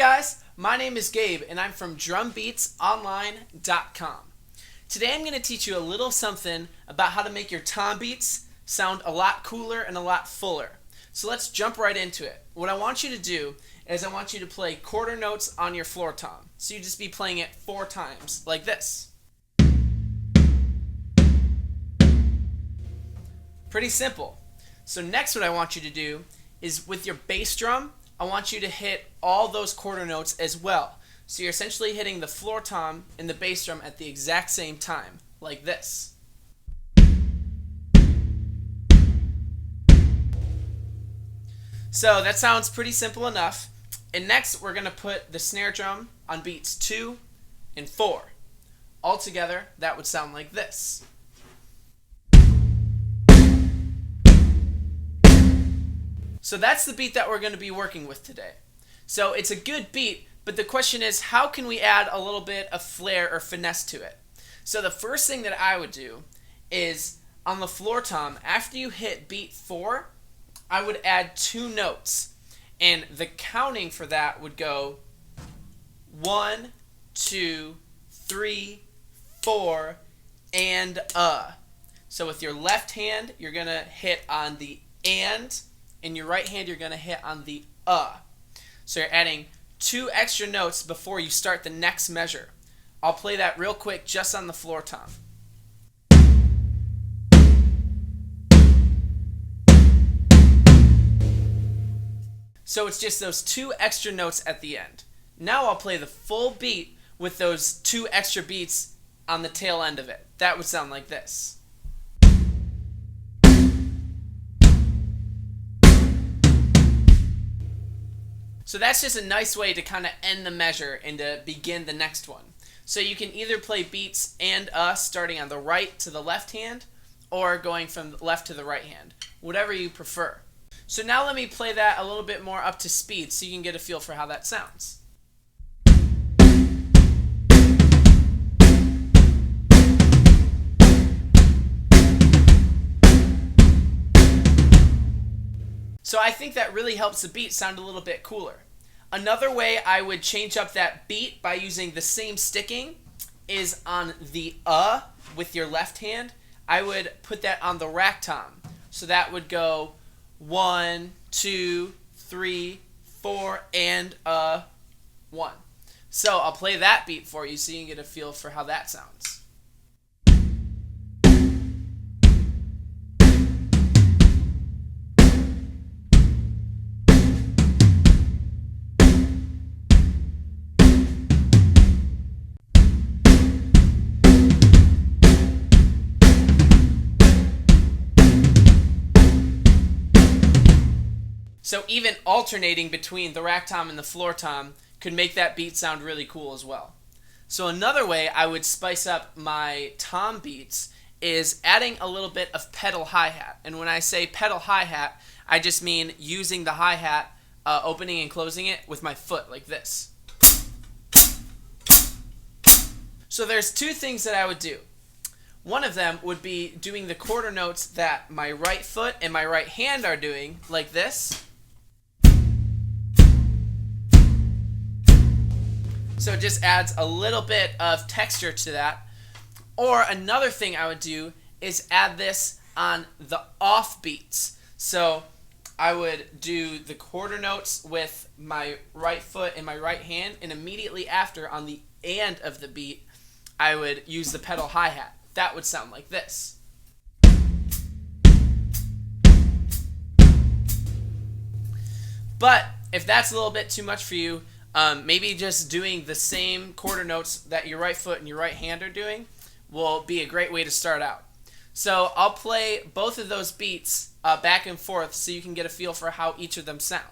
guys, my name is Gabe and I'm from drumbeatsonline.com. Today I'm going to teach you a little something about how to make your tom beats sound a lot cooler and a lot fuller. So let's jump right into it. What I want you to do is I want you to play quarter notes on your floor tom. So you just be playing it 4 times, like this. Pretty simple. So next what I want you to do is with your bass drum, I want you to hit all those quarter notes as well. So you're essentially hitting the floor tom and the bass drum at the exact same time, like this. So that sounds pretty simple enough. And next we're going to put the snare drum on beats 2 and 4. Altogether, that would sound like this. So that's the beat that we're going to be working with today. So it's a good beat, but the question is, how can we add a little bit of flair or finesse to it? So the first thing that I would do is on the floor tom, after you hit beat 4, I would add 2 notes. And the counting for that would go 1, 2, 3, 4, and So with your left hand, you're going to hit on the and. In your right hand, you're going to hit on the So you're adding 2 extra notes before you start the next measure. I'll play that real quick just on the floor tom. So it's just those 2 extra notes at the end. Now I'll play the full beat with those 2 extra beats on the tail end of it. That would sound like this. So that's just a nice way to kind of end the measure and to begin the next one. So you can either play beats and starting on the right to the left hand or going from the left to the right hand, whatever you prefer. So now let me play that a little bit more up to speed so you can get a feel for how that sounds. So I think that really helps the beat sound a little bit cooler. Another way I would change up that beat by using the same sticking is on the with your left hand. I would put that on the rack tom. So that would go 1, 2, 3, 4, and 1. So I'll play that beat for you so you can get a feel for how that sounds. So even alternating between the rack tom and the floor tom could make that beat sound really cool as well. So another way I would spice up my tom beats is adding a little bit of pedal hi-hat. And when I say pedal hi-hat, I just mean using the hi-hat, opening and closing it with my foot like this. So there's 2 things that I would do. One of them would be doing the quarter notes that my right foot and my right hand are doing, like this. So it just adds a little bit of texture to that. Or another thing I would do is add this on the off beats. So I would do the quarter notes with my right foot and my right hand, and immediately after, on the and of the beat, I would use the pedal hi-hat. That would sound like this. But if that's a little bit too much for you, maybe just doing the same quarter notes that your right foot and your right hand are doing will be a great way to start out. So I'll play both of those beats back and forth so you can get a feel for how each of them sound.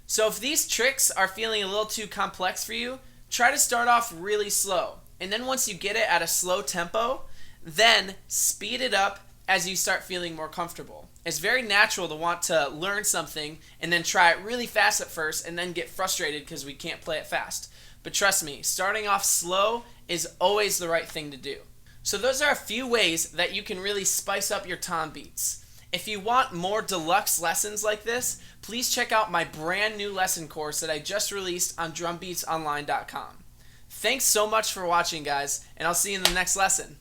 So if these tricks are feeling a little too complex for you, try to start off really slow. And then once you get it at a slow tempo, then speed it up as you start feeling more comfortable. It's very natural to want to learn something and then try it really fast at first and then get frustrated because we can't play it fast. But trust me, starting off slow is always the right thing to do. So those are a few ways that you can really spice up your tom beats. If you want more deluxe lessons like this, please check out my brand new lesson course that I just released on drumbeatsonline.com. Thanks so much for watching, guys, and I'll see you in the next lesson.